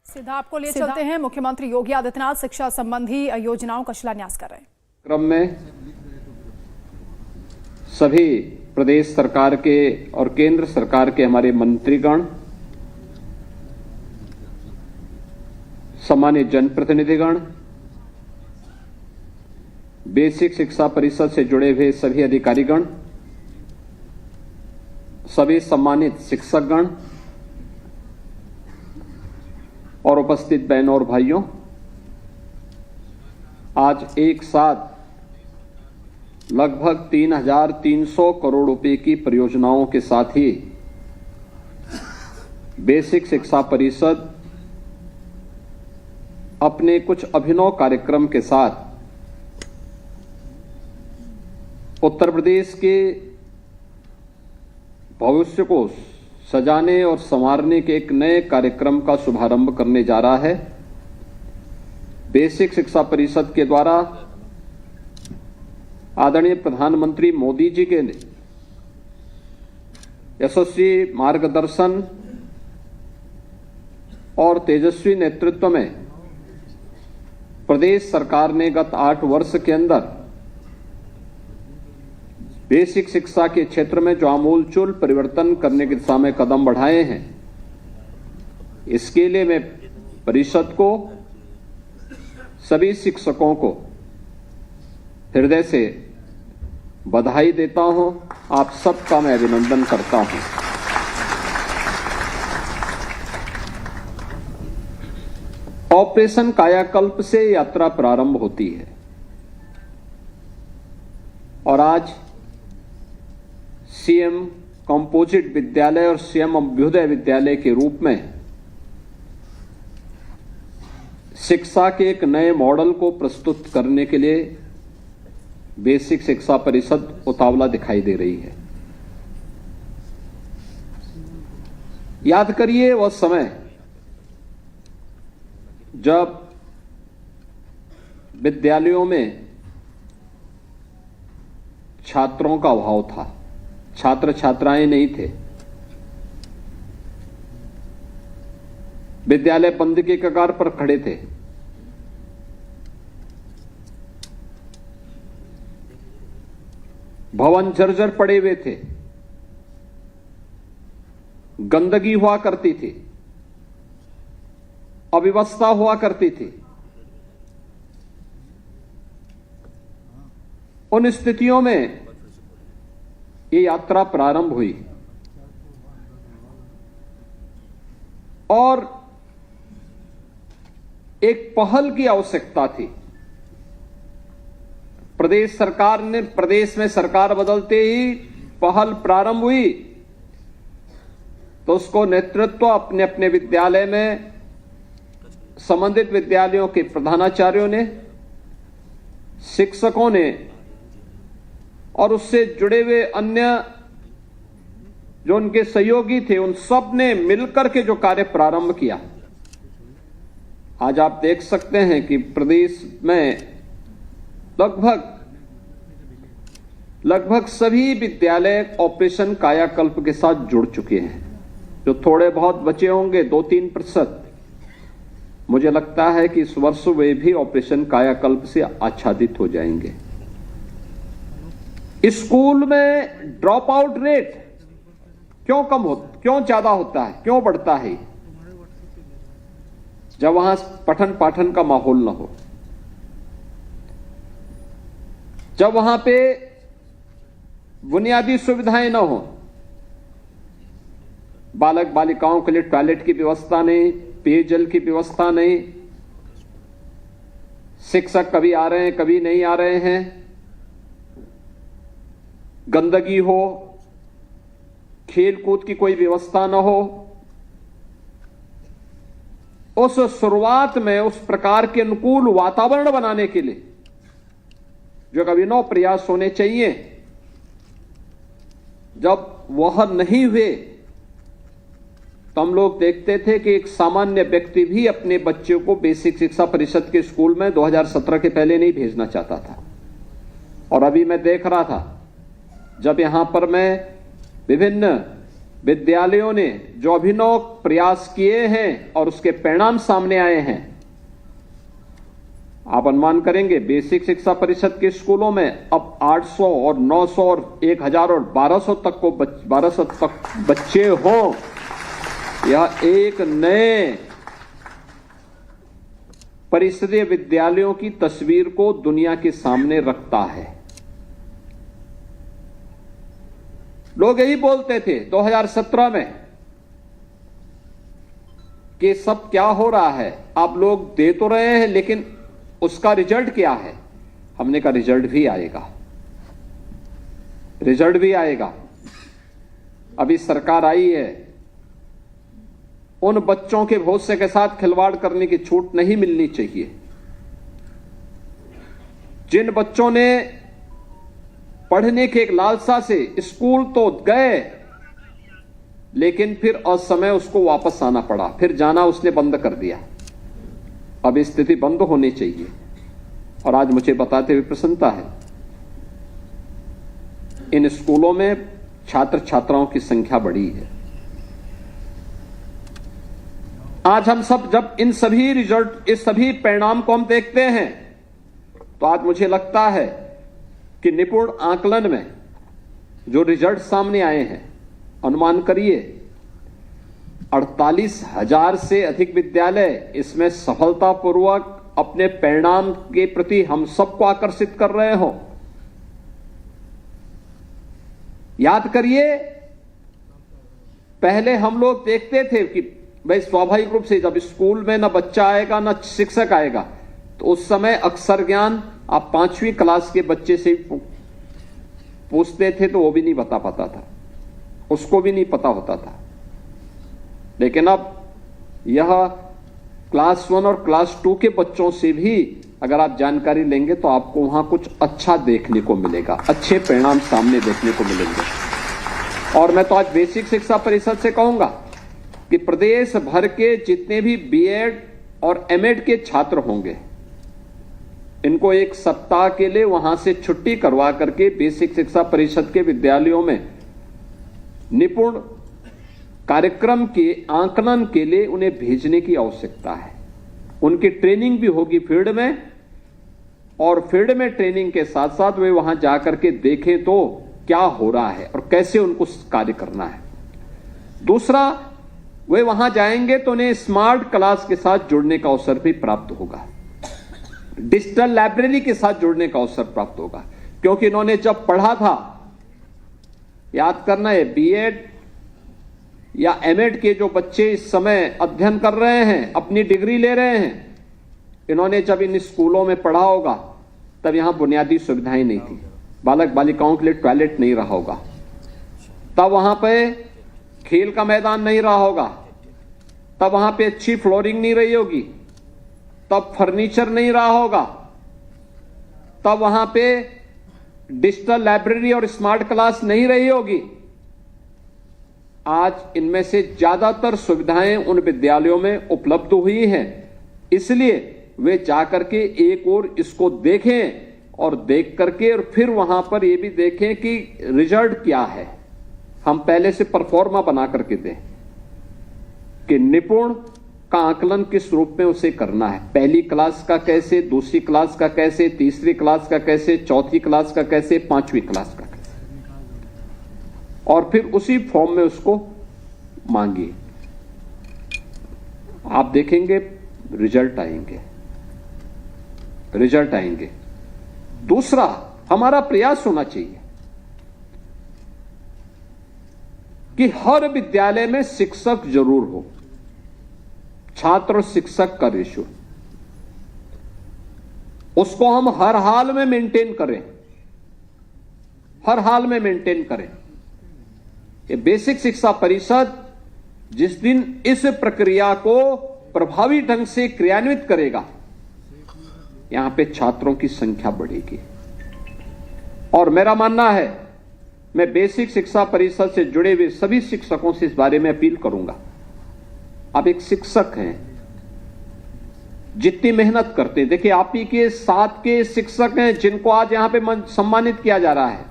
सीधा आपको ले चलते हैं। मुख्यमंत्री योगी आदित्यनाथ शिक्षा संबंधी योजनाओं का शिलान्यास कर रहे हैं। क्रम में सभी प्रदेश सरकार के और केंद्र सरकार के हमारे मंत्रीगण, सम्मानित जनप्रतिनिधिगण, बेसिक शिक्षा परिषद से जुड़े हुए सभी अधिकारीगण, सभी सम्मानित शिक्षकगण और उपस्थित बहनों और भाइयों, आज एक साथ लगभग 3,300 करोड़ रुपए की परियोजनाओं के साथ ही बेसिक शिक्षा परिषद अपने कुछ अभिनव कार्यक्रम के साथ उत्तर प्रदेश के भविष्य को सजाने और संवारने के एक नए कार्यक्रम का शुभारंभ करने जा रहा है। बेसिक शिक्षा परिषद के द्वारा आदरणीय प्रधानमंत्री मोदी जी के यशस्वी मार्गदर्शन और तेजस्वी नेतृत्व में प्रदेश सरकार ने गत 8 वर्ष के अंदर बेसिक शिक्षा के क्षेत्र में जो आमूलचूल परिवर्तन करने की दिशा में कदम बढ़ाए हैं, इसके लिए मैं परिषद को, सभी शिक्षकों को हृदय से बधाई देता हूं। आप सबका मैं अभिनंदन करता हूं। ऑपरेशन कायाकल्प से यात्रा प्रारंभ होती है और आज सीएम कंपोजिट विद्यालय और सीएम अभ्युदय विद्यालय के रूप में शिक्षा के एक नए मॉडल को प्रस्तुत करने के लिए बेसिक शिक्षा परिषद उतावला दिखाई दे रही है। याद करिए वह समय जब विद्यालयों में छात्रों का अभाव था, छात्र छात्राएं नहीं थे, विद्यालय बंद के कगार पर खड़े थे। भवन जर्जर पड़े हुए थे, गंदगी हुआ करती थी, अव्यवस्था हुआ करती थी। उन स्थितियों में ये यात्रा प्रारंभ हुई और एक पहल की आवश्यकता थी। प्रदेश सरकार ने, प्रदेश में सरकार बदलते ही पहल प्रारंभ हुई तो उसको नेतृत्व अपने अपने विद्यालय में संबंधित विद्यालयों के प्रधानाचार्यों ने, शिक्षकों ने और उससे जुड़े हुए अन्य जो उनके सहयोगी थे, उन सब ने मिलकर के जो कार्य प्रारंभ किया। आज आप देख सकते हैं कि प्रदेश में लगभग सभी विद्यालय ऑपरेशन कायाकल्प के साथ जुड़ चुके हैं। जो थोड़े बहुत बचे होंगे 2-3%, मुझे लगता है कि इस वर्ष वे भी ऑपरेशन कायाकल्प से आच्छादित हो जाएंगे। स्कूल में ड्रॉप आउट रेट क्यों ज्यादा होता है, क्यों बढ़ता है? जब वहां पठन पाठन का माहौल न हो, जब वहां पे बुनियादी सुविधाएं न हो, बालक बालिकाओं के लिए टॉयलेट की व्यवस्था नहीं, पेयजल की व्यवस्था नहीं, शिक्षक कभी आ रहे हैं कभी नहीं आ रहे हैं, गंदगी हो, खेल कूद की कोई व्यवस्था न हो, उस शुरुआत में उस प्रकार के अनुकूल वातावरण बनाने के लिए जो अभिनव प्रयास होने चाहिए, जब वह नहीं हुए तो हम लोग देखते थे कि एक सामान्य व्यक्ति भी अपने बच्चे को बेसिक शिक्षा परिषद के स्कूल में 2017 के पहले नहीं भेजना चाहता था। और अभी मैं देख रहा था, जब यहां पर मैं विभिन्न विद्यालयों ने जो अभिनव प्रयास किए हैं और उसके परिणाम सामने आए हैं, आप अनुमान करेंगे बेसिक शिक्षा परिषद के स्कूलों में अब 800 और 900 और 1000 और 1200 तक बच्चे हों। यह एक नए परिसरीय विद्यालयों की तस्वीर को दुनिया के सामने रखता है। लोग यही बोलते थे 2017 में कि सब क्या हो रहा है, आप लोग दे तो रहे हैं लेकिन उसका रिजल्ट क्या है। हमने कहा रिजल्ट भी आएगा, रिजल्ट भी आएगा। अभी सरकार आई है, उन बच्चों के भविष्य के साथ खिलवाड़ करने की छूट नहीं मिलनी चाहिए। जिन बच्चों ने पढ़ने के एक लालसा से स्कूल तो गए लेकिन फिर असमय उसको वापस आना पड़ा, फिर जाना उसने बंद कर दिया। अब स्थिति बंद होनी चाहिए। और आज मुझे बताते हुए प्रसन्नता है, इन स्कूलों में छात्र छात्राओं की संख्या बढ़ी है। आज हम सब जब इन सभी रिजल्ट, इस सभी परिणाम को हम देखते हैं तो आज मुझे लगता है कि निपुण आकलन में जो रिजल्ट सामने आए हैं, अनुमान करिए 48,000 से अधिक विद्यालय इसमें सफलतापूर्वक अपने परिणाम के प्रति हम सबको आकर्षित कर रहे हो। याद करिए, पहले हम लोग देखते थे कि भाई स्वाभाविक रूप से जब स्कूल में ना बच्चा आएगा ना शिक्षक आएगा, तो उस समय अक्षर ज्ञान आप 5वीं क्लास के बच्चे से पूछते थे तो वो भी नहीं बता पाता था, उसको भी नहीं पता होता था। लेकिन अब यह क्लास 1 और क्लास 2 के बच्चों से भी अगर आप जानकारी लेंगे तो आपको वहां कुछ अच्छा देखने को मिलेगा, अच्छे परिणाम सामने देखने को मिलेंगे। और मैं तो आज बेसिक शिक्षा परिषद से कहूंगा कि प्रदेश भर के जितने भी बीएड और एमएड के छात्र होंगे, इनको एक सप्ताह के लिए वहां से छुट्टी करवा करके बेसिक शिक्षा परिषद के विद्यालयों में निपुण कार्यक्रम के आंकलन के लिए उन्हें भेजने की आवश्यकता है। उनकी ट्रेनिंग भी होगी फील्ड में, और फील्ड में ट्रेनिंग के साथ साथ वे वहां जाकर के देखें तो क्या हो रहा है और कैसे उनको कार्य करना है। दूसरा, वे वहां जाएंगे तो उन्हें स्मार्ट क्लास के साथ जुड़ने का अवसर भी प्राप्त होगा, डिजिटल लाइब्रेरी के साथ जुड़ने का अवसर प्राप्त होगा। क्योंकि इन्होंने जब पढ़ा था, याद करना है, बीएड या एमएड के जो बच्चे इस समय अध्ययन कर रहे हैं, अपनी डिग्री ले रहे हैं, इन्होंने जब इन स्कूलों में पढ़ा होगा तब यहां बुनियादी सुविधाएं नहीं थी, बालक बालिकाओं के लिए टॉयलेट नहीं रहा होगा, तब वहां पे खेल का मैदान नहीं रहा होगा, तब वहां पे अच्छी फ्लोरिंग नहीं रही होगी, तब फर्नीचर नहीं रहा होगा, तब वहां पे डिजिटल लाइब्रेरी और स्मार्ट क्लास नहीं रही होगी। आज इनमें से ज्यादातर सुविधाएं उन विद्यालयों में उपलब्ध हुई हैं, इसलिए वे जाकर के एक और इसको देखें और देख करके और फिर वहां पर ये भी देखें कि रिजल्ट क्या है। हम पहले से परफॉर्मा बना करके दें कि निपुण का आकलन किस रूप में उसे करना है, पहली क्लास का कैसे, दूसरी क्लास का कैसे, तीसरी क्लास का कैसे, चौथी क्लास का कैसे, 5वीं क्लास का कैसे, और फिर उसी फॉर्म में उसको मांगिए। आप देखेंगे रिजल्ट आएंगे, रिजल्ट आएंगे। दूसरा, हमारा प्रयास होना चाहिए कि हर विद्यालय में शिक्षक जरूर हो, छात्र शिक्षक का रेशियो उसको हम हर हाल में मेंटेन करें, हर हाल में मेंटेन करें। ये बेसिक शिक्षा परिषद जिस दिन इस प्रक्रिया को प्रभावी ढंग से क्रियान्वित करेगा, यहां पे छात्रों की संख्या बढ़ेगी। और मेरा मानना है, मैं बेसिक शिक्षा परिषद से जुड़े हुए सभी शिक्षकों से इस बारे में अपील करूंगा। आप एक शिक्षक हैं, जितनी मेहनत करते हैं, देखिए आप ही के साथ के शिक्षक हैं जिनको आज यहां पे सम्मानित किया जा रहा है,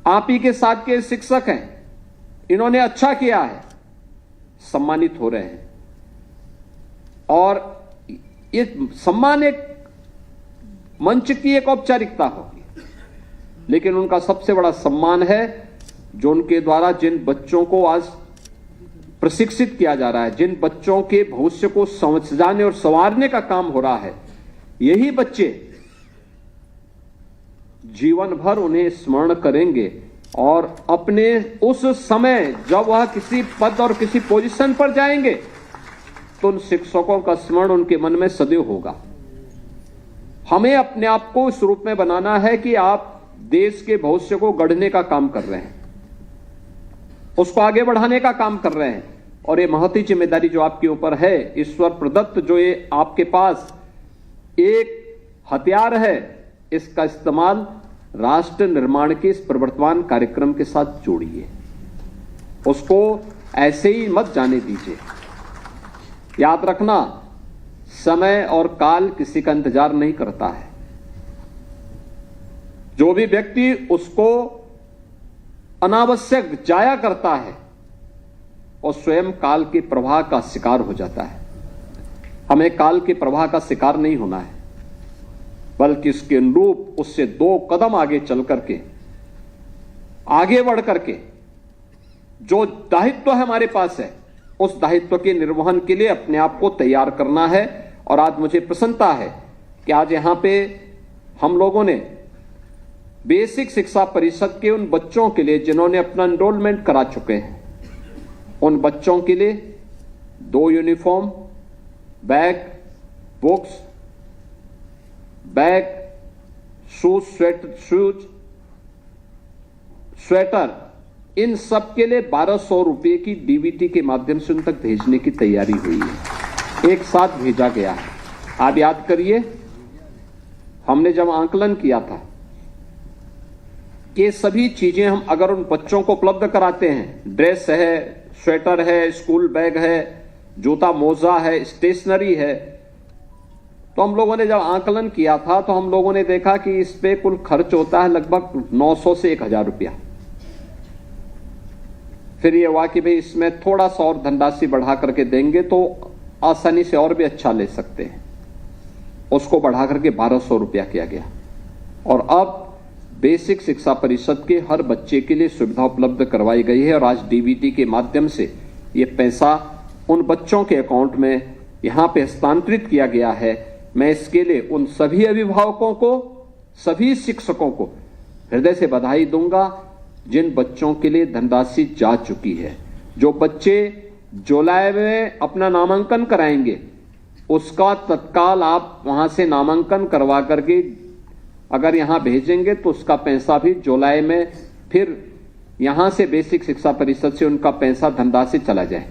आप ही के साथ के शिक्षक हैं इन्होंने अच्छा किया है, सम्मानित हो रहे हैं। और ये सम्मान एक मंच की एक औपचारिकता होगी, लेकिन उनका सबसे बड़ा सम्मान है जो उनके द्वारा जिन बच्चों को आज प्रशिक्षित किया जा रहा है, जिन बच्चों के भविष्य को समझाने और संवारने का काम हो रहा है। यही बच्चे जीवन भर उन्हें स्मरण करेंगे और अपने उस समय जब वह किसी पद और किसी पोजीशन पर जाएंगे तो उन शिक्षकों का स्मरण उनके मन में सदैव होगा। हमें अपने आप को इस रूप में बनाना है कि आप देश के भविष्य को गढ़ने का काम कर रहे हैं, उसको आगे बढ़ाने का काम कर रहे हैं। और ये महती जिम्मेदारी जो आपके ऊपर है, ईश्वर प्रदत्त जो ये आपके पास एक हथियार है, इसका इस्तेमाल राष्ट्र निर्माण के इस प्रवर्तमान कार्यक्रम के साथ जोड़िए। उसको ऐसे ही मत जाने दीजिए। याद रखना, समय और काल किसी का इंतजार नहीं करता है। जो भी व्यक्ति उसको अनावश्यक जाया करता है और स्वयं काल के प्रवाह का शिकार हो जाता है। हमें काल के प्रवाह का शिकार नहीं होना है, बल्कि इसके अनुरूप उससे 2 कदम आगे चल करके, आगे बढ़ करके जो दायित्व हमारे पास है, उस दायित्व के निर्वहन के लिए अपने आप को तैयार करना है। और आज मुझे प्रसन्नता है कि आज यहां पे हम लोगों ने बेसिक शिक्षा परिषद के उन बच्चों के लिए जिन्होंने अपना एनरोलमेंट करा चुके हैं, उन बच्चों के लिए 2 uniform, bag, books, bag, shoes, sweater, इन सब के लिए 1200 रुपए की डीबीटी के माध्यम से उन तक भेजने की तैयारी हुई है। एक साथ भेजा गया है। आप याद करिए, हमने जब आंकलन किया था, ये सभी चीजें हम अगर उन बच्चों को उपलब्ध कराते हैं, ड्रेस है, स्वेटर है, स्कूल बैग है, जूता मोजा है, स्टेशनरी है, तो हम लोगों ने जब आंकलन किया था तो हम लोगों ने देखा कि इस पे कुल खर्च होता है लगभग 900 से 1000 रुपया। फिर ये हुआ कि भाई इसमें थोड़ा सा और धनराशि बढ़ा करके देंगे तो आसानी से और भी अच्छा ले सकते हैं। उसको बढ़ा करके 1200 रुपया किया गया। और अब बेसिक शिक्षा परिषद के हर बच्चे के लिए सुविधा उपलब्ध करवाई गई है। और आज डीबीटी के माध्यम से ये पैसा उन बच्चों के अकाउंट में यहां पे हस्तांतरित किया गया है। मैं इसके लिए उन सभी अभिभावकों को, सभी शिक्षकों को हृदय से बधाई दूंगा जिन बच्चों के लिए धनराशि जा चुकी है। जो बच्चे जुलाई में अपना नामांकन कराएंगे, उसका तत्काल आप वहां से नामांकन करवा करके अगर यहां भेजेंगे तो उसका पैसा भी जुलाई में फिर यहां से बेसिक शिक्षा परिषद से उनका पैसा धनराशि चला जाए।